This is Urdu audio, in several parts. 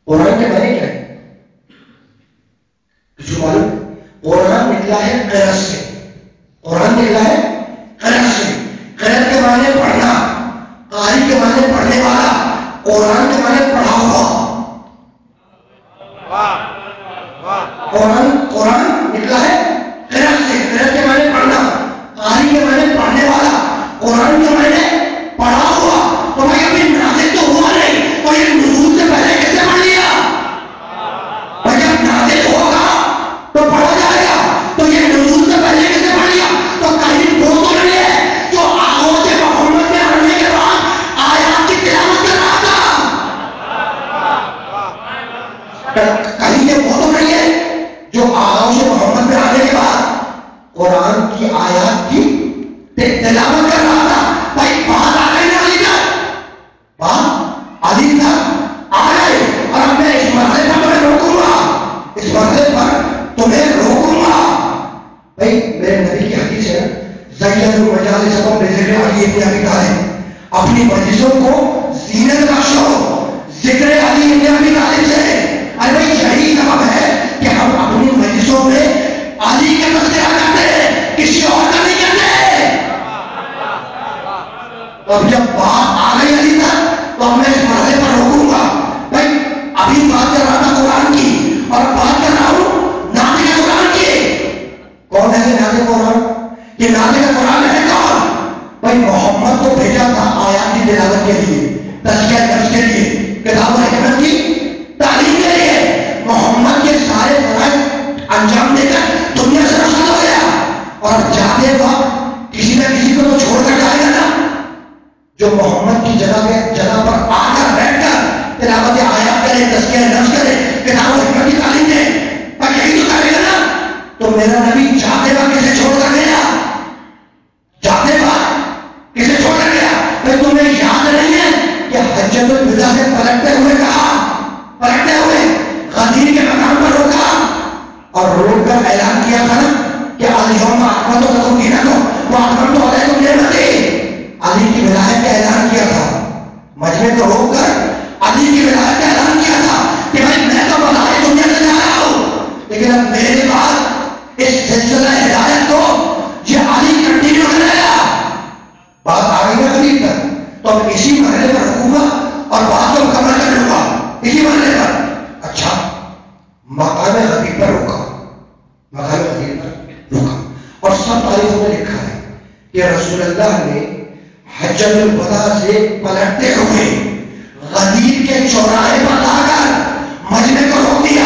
قرآن کے معنی کیا ہے؟ کچھ معلوم؟ قرآن نکلا ہے قرأ سے. قرآن نکلا ہے قرأ سے. قرأ کے معنی پڑھنا، قاری کے معنی پڑھنے والا، قرآن کے معنی پڑھا ہوا. قرآن نکلا ہے قرأ سے. قرأ کے معنی پڑھنا، قاری کے معنی پڑھنے والا، قرآن کے معنی پڑھا ہوا. تو بھائی ابھی نازل تو ہوا نہیں، تو یہ نزول سے پہلے کیسے پڑھ لیا؟ بھائی جب نازل ہوگا تو پڑھا جائے گا، تو یہ نزول سے پہلے کیسے پڑھ لیا؟ تو کہیں وہ تو نہیں ہے جو آغاز محمد کے آنے کے بعد آیات کی تلاوت کر رہا تھا. کہیں یہ وہ تو نہیں ہے جو آغاز محمد میں آنے کے بعد قرآن کی آیات کی تلاوت کر رہا تھا. بھائی بات آ گئی نا علی تک، بات علی تک آ گئی. اور اب میں اس مسئلے پر تمہیں روکوں گا، اس مسئلے پر تمہیں روکوں گا. بھائی میرے نبی کی حدیث ہے، زینت مجالسکم بذکر علی ابن ابی طالب، اپنی مجلسوں کو زینت بخشو ذکر علی ابن ابی طالب سے. ارے بھائی یہی سبب ہے کہ ہم اپنی مجلسوں میں علی کا تذکرہ کرتے ہیں، کسی اور کا نہیں کرتے. اب جب بات آ گئی علی تک تو میں اس مسئلے پر روکوں گا. بھائی ابھی بات کر رہا تھا قرآن کی، اور بات کر رہا ہوں نازل قرآن کی. کون ہے یہ نازل قرآن؟ یہ نازل قرآن ہے کون؟ بھائی محمد کو بھیجا تھا آیات کی تلاوت کے لیے، تزکیہ نفس کے لیے، کتاب و حکمت کی تعلیم کے لیے. محمد کے سارے فرائض انجام دے کر دنیا سے رخصت ہو گیا، اور جاتے وقت کسی نہ کسی کو تو چھوڑ کر جائے گا نا، جو محمد کی جگہ پر آ کر بیٹھ کر تلاوت آیات کرے، تزکیہ نفس کرے، کتاب و حکمت کی تعلیم دے. پر یہی تو کرے گا نا. تو میرا نبی جاتے وقت کسے چھوڑ کر گیا؟ جاتے وقت کسے چھوڑ کر گیا؟ بھائی تمہیں یاد نہیں ہے کہ حجۃ الوداع سے پلٹتے ہوئے کہا، پلٹتے ہوئے غدیر کے مقام پر روکا، اور روک کر اعلان کیا تھا نا کہ الیوم اکملت لکم دینکم واتممت علیکم نعمتی. علی کی ولایت کا اعلان کیا تھا، مجمع کو روک کر علی کی ولایت کا اعلان کیا تھا کہ بھائی میں تو بلائے دنیا سے جا رہا ہوں، لیکن اب میرے بعد اس سلسلہ ہدایت کو یہ علی کنٹینیو کرے گا. بات آ گئی نا علی تک، تو اب اسی مرحلے پر رکوں گا اور بات کو مکمل کر لوں گا اسی مرحلے پر. اچھا مقام غدیر پر روکا، مقام غدیر پر روکا، اور سب تاریخوں میں لکھا ہے کہ رسول اللہ نے حجۃ الوداع سے پلٹتے ہوئے غدیر کے چوراہے پر لا کر مجمع کو روک دیا،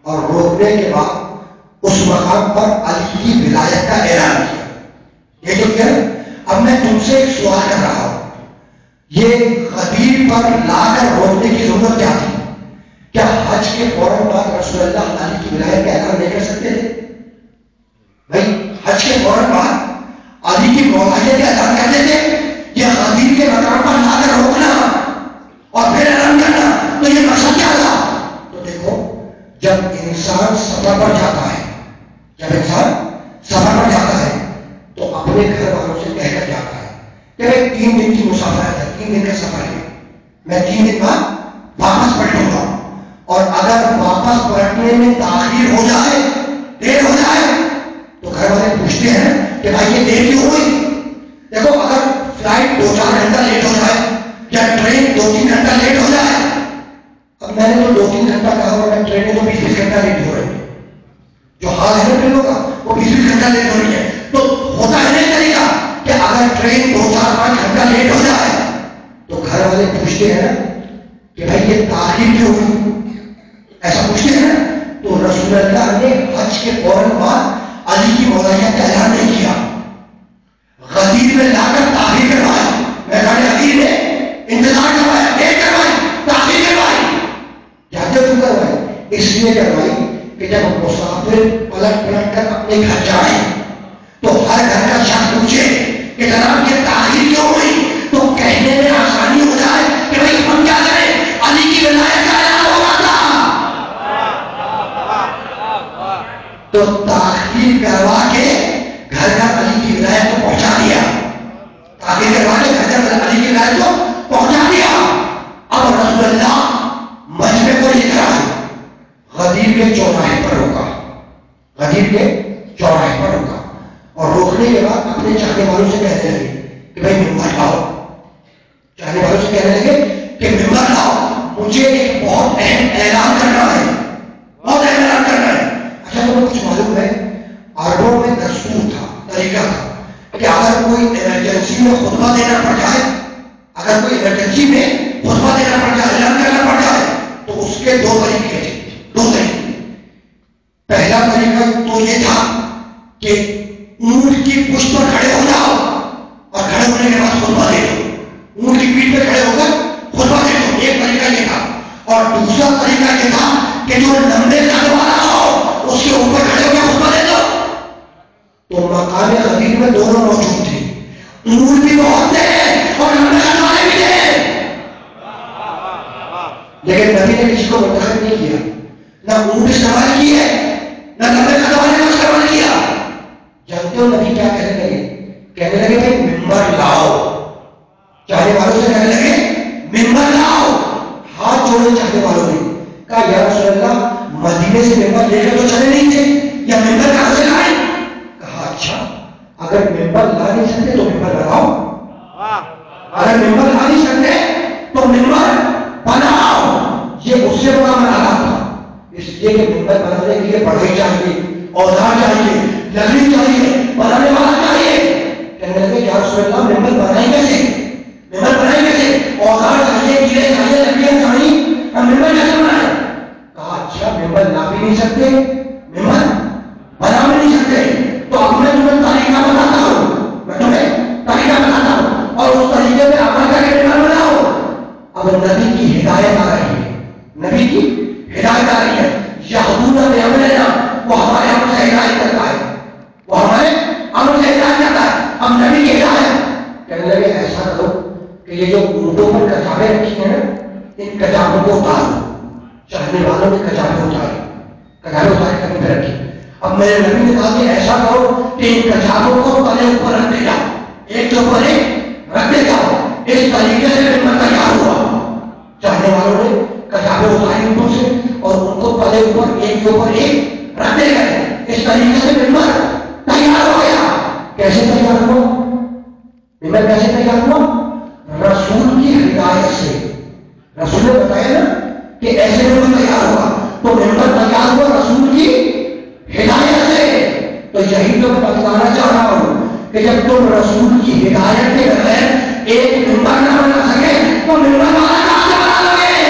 اور روکنے کے بعد اس مقام پر علی کی ولایت کا اعلان کیا. یہ جو کیا، اب میں تم سے ایک سوال کر رہا ہوں، یہ غدیر پر لا کر روکنے کی ضرورت کیا تھی؟ کیا حج کے فوراً بعد رسول اللہ علی کی ولایت کا اعلان نہیں کر سکتے تھے؟ بھائی حج کے فوراً بعد علی کی مولاحیت کا اعلان کرتے تھے. یہ غدیر کے مقام پر لا کر روکنا اور پھر اعلان کرنا، تو یہ مقصد کیا تھا؟ تو دیکھو، جب انسان سفر پر جاتا ہے، جب انسان سفر پر جاتا ہے تو اپنے گھر والوں سے کہہ کر جاتا ہے کہ بھائی 3 دن کی مسافرت ہے، 3 دن کا سفر ہے، میں 3 دن بعد واپس پلٹوں گا. اور اگر واپس پلٹنے میں تاخیر ہو جائے، دیر ہو جائے، تو گھر والے پوچھتے ہیں کہ بھائی یہ دیر کیوں ہوئی؟ دیکھو اگر فلائٹ 2-4 گھنٹہ لیٹ ہو جائے یا ٹرین 2-3 گھنٹہ لیٹ ہو جائے، اب میں نے تو 2-3 گھنٹہ کہا ہوا ہے، ٹرینیں تو 20-20 گھنٹہ لیٹ ہو رہی ہے، جو حال ہے نا ٹرینوں کا وہ 20-20 گھنٹہ لیٹ ہو رہی ہے. تو ہوتا ہے نہیں طریقہ کہ اگر ٹرین 2-4-5 گھنٹہ لیٹ ہو جائے تو گھر والے پوچھتے ہیں کہ بھائی یہ تاخیر کیوں ہوئی، ایسا پوچھتے ہیں. تو رسول اللہ نے حج کے فوراً بعد علی کی مولاحیت کا اعلان نہیں کیا، غدیر میں لا کر تاخیر کروائی، میدان غدیر میں انتظار کروایا، ڈیٹ کروائی، تاخیر کروائی. جاتے کیوں کروائی؟ اس لیے کروائی کہ جب مسافر پلٹ کر اپنے گھر جائیں تو ہر گھر کا شخص پوچھے کہ جناب یہ تاخیر کیوں ہوئی، تو کہنے میں آسانی ہو جائے کہ بھائی ہم کیا کریں، علی کی ولایت کا اعلان ہو رہا تھا. تو تاخیر کروا کے گھر گھر علی کی ولایت کو پہنچا دیا، تاخیر کروا کے گھر گھر علی کی ولایت کو پہنچا دیا. اب رسول اللہ مجمع غدیر کے چوراہے پر روکا، غدیر کے چوراہے پر روکا، اور روکنے کے بعد اپنے چاہنے والوں سے کہنے لگے کہ بھائی ممبر لاؤ، چاہنے والوں سے کہنے لگے کہ ممبر لاؤ، مجھے ایک بہت اہم اعلان کرنا ہے، بہت اہم اعلان کرنا ہے۔ اچھا تمہیں کچھ معلوم ہے، عربوں میں دستور تھا، طریقہ تھا کہ اگر کوئی ایمرجنسی میں خطبہ دینا پڑ جائے، اگر کوئی ایمرجنسی میں خطبہ دینا پڑ جائے، اعلان کرنا پڑ جائے، تو اس کے دو طریقے تھے، دو طریقے۔ پہلا طریقہ تو یہ تھا کہ اونٹ کی پشت پر کھڑے ہو جاؤ اور کھڑے ہونے کے بعد خطبہ دے دو، اونٹ کی پیٹھ پہ کھڑے ہو کر خطبہ دے دو، ایک طریقہ یہ تھا۔ اور دوسرا طریقہ یہ تھا کہ جو لمبے قد والا ہو اس کے اوپر کھڑے ہو کے خطبہ دے دو۔ تو مقام غدیر میں دونوں موجود تھے، اونٹ بھی بہت تھے اور لمبے قد والے بھی تھے، لیکن نبی نے کسی کو منتخب نہیں کیا، نہ اونٹ استعمال کی ہے نہ لمبے قد والے نے استعمال کیا۔ جانتے ہو نبی کیا کہنے لگے؟ کہنے لگے بھائی ممبر لاؤ، چاہنے والوں سے کہنے لگے ممبر لاؤ۔ ہاتھ جوڑے چاہنے والوں نے، کہا یا رسول اللہ مدینے سے ممبر لے کر تو چلے نہیں تھے، یا ممبر کہاں سے لائے؟ کہا اچھا اگر ممبر لا نہیں سکتے تو ممبر بناؤ، اگر ممبر لا نہیں سکتے تو ممبر بناؤ۔ یہ اس سے بڑا مرحلہ تھا، اس لیے کہ ممبر بنانے کے لیے بڑھائی چاہیے، اوزار چاہیے، لکڑی چاہیے، بنانے والا چاہیے۔ کہنے لگے یا رسول اللہ ممبر بنائی کیسے؟ ممبر بنائی کیسے؟ اوزار چاہیے، کیلے چاہیے، لکڑیاں چاہیے، ہم ممبر کیسے بنائیں؟ کہا اچھا ممبر لا بھی نہیں سکتے، ممبر بنا بھی نہیں سکتے، تو اب میں تمہیں طریقہ بتاتا ہوں، میں تمہیں طریقہ بتاتا ہوں اور اس طریقے پہ عمل کر کے ممبر بناؤ۔ اب نبی کی ہدایت آ رہی ہے، نبی کی ہدایت آ رہی ہے، یہودون بامرنا، وہ ہمارے عمل سے ہدایت کرتا ہے، وہ ہمارے عمل سے ہدایت کرتا ہے۔ اب نبی کی ہدایت کہنے لگے ایسا کرو کہ یہ جو اونٹوں پر کتابیں رکھی ہیں نا، ان کتابوں کو اتارو۔ چاہنے والوں نے کتابیں اتاری، کتابیں اتاری کہیں پہ رکھی۔ اب میرے نبی نے کہا کہ ایسا کرو کہ ان کتابوں کو تلے اوپر رکھتے جاؤ، ایک کے اوپر ایک رکھتے جاؤ۔ اس طریقے سے ممبر تیار ہوا، چاہنے والوں نے کتابیں اتاری اوپر سے اور ان کو پلے اوپر ایک کے اوپر ایک رکھتے گئے، اس طریقے سے ممبر تیار ہو گیا۔ کیسے تیار ہوا ممبر؟ کیسے تیار ہوا؟ رسول کی ہدایت سے۔ رسول نے بتایا نا کہ ایسے ممبر تیار ہوا، تو ممبر تیار ہوا رسول کی ہدایت سے۔ تو یہی تو میں بتانا چاہ رہا ہوں کہ جب تم رسول کی ہدایت کے بغیر ایک ممبر نہ بنا سکے تو ممبر والا کہاں سے بنا لگے؟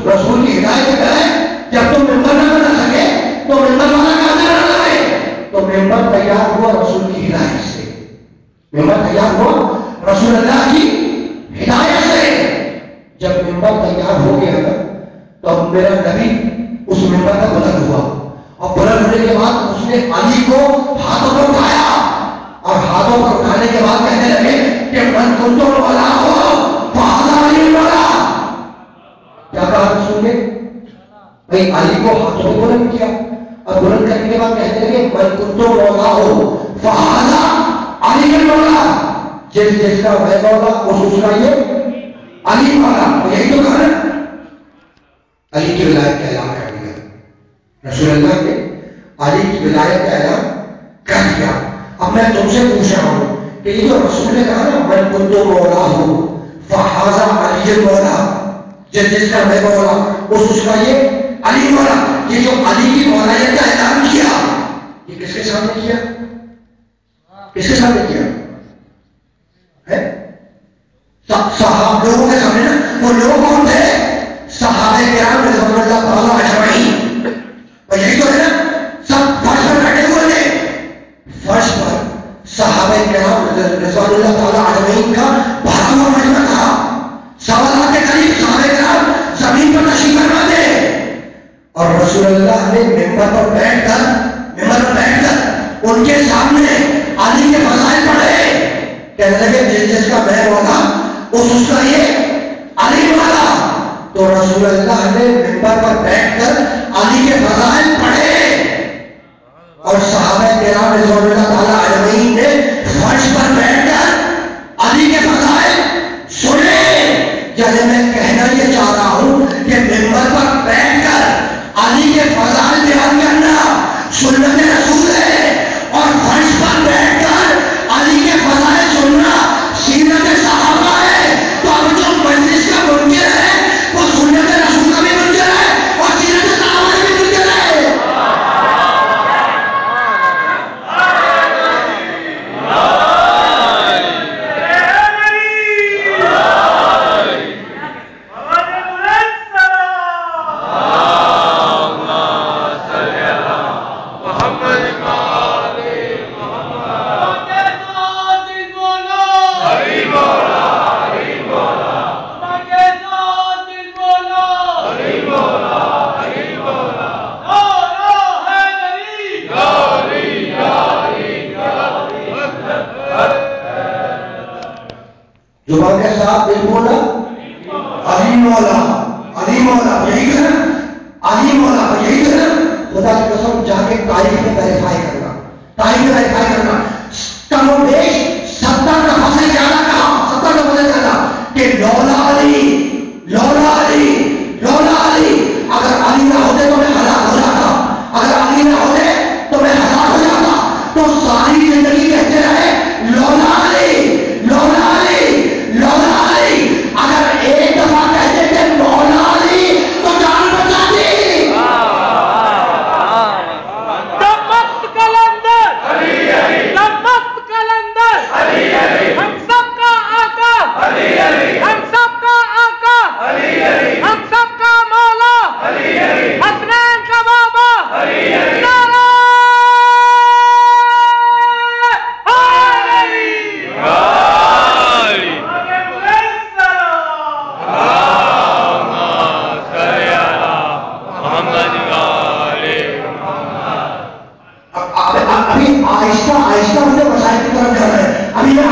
رسول کی ہدایت کے بغیر جب تم ممبر نہ بنا سکے تو ممبر والا کہاں سے بنا لگے؟ تو ممبر تیار ہوا رسول کی ہدایت سے، ممبر تیار ہوا رسول اللہ کی ہدایت سے۔ جب ممبر تیار ہو گیا تو اب میرا نبی اس ممبر کا بلند ہوا، اور بلند ہونے کے بعد اس نے علی کو ہاتھوں پر اٹھایا، اور ہاتھوں پر اٹھانے کے بعد کہنے لگے کہ من کنتم مولا ہو فہذا علی مولا۔ کیا کہا رسول نے؟ بھائی علی کو ہاتھوں پہ بلند کیا، اور بلند کرنے کے بعد کہنے لگے من کنتم مولا ہو فہذا علی مولا، جس جس کا میں مولا اس کا یہ علی مولا۔ یہی تو کہا نا، علی کی ولایت کا اعلان کر دیا رسول اللہ نے، علی کی ولایت کا اعلان کر دیا۔ اب میں تم سے پوچھ رہا ہوں کہ یہ جو رسول نے کہا نا من کنتم مولا ہو فہذا علی مولا، جس جس کا میں مولا اس کا یہ علی مولا، یہ جو علی کی مولایت کا اعلان کیا یہ کس کے سامنے کیا؟ کس کے سامنے کیا ہے؟ صحابہ لوگوں کے سامنے نا۔ وہ لوگ کون تھے؟ صحابہ کرام رضوان اللہ تعالی اجمعین۔ اور یہی تو ہے نا، سب فرش پر بیٹھے ہوئے تھے، فرش پر صحابہ کرام رضوان اللہ تعالی اجمعین کا بھرا ہوا مجمع تھا، سوالات کے قریب صحابہ کرام زمین پر تشریف فرما تھے، اور رسول اللہ نے ممبر پر بیٹھ کر ان کے سامنے علی کے فضائل پڑھے، کہنے لگے جس جس کا میں مولا اس کا یہ علی مولا۔ تو رسول اللہ نے ممبر پر بیٹھ کر علی کے فضائل پڑھے، اور صحابہ کرام رضوان اللہ تعالی اجمعین نے فرش پر بیٹھ کر علی کے فضائل سنے۔ جیسے میں زبان کے ساتھ دل بولا علی مولا، علی مولا، یہی ہے علی مولا، یہی ہے خدا کی قسم. جا کے تاریخ میں ویریفائی کرنا، تاریخ میں ویریفائی کرنا. کم و بیش 70 دفعہ سے زیادہ کہا، 70 دفعہ سے زیادہ کہ لولا علی، لولا علی، لولا علی. اگر علی نہ ہوتے تو میں ہلاک ہو جاتا، اگر علی نہ ہوتے تو میں ہلاک ہو جاتا. تو ساری زندگی کہتے رہے لولا علی، لولا علی، لولا علی. اگر ایک دفعہ کہتے تھے مولا علی تو جان بچاتی. دمت کلندر، دمت کلندر، ہم سب کا آقا، ہم سب کا آقا، ہم سب کا مولا، حسنین کا بابا. نعرہ ابھی آہستہ آہستہ مجھے مسائل کی طرف جا رہے ہیں. ابھی میں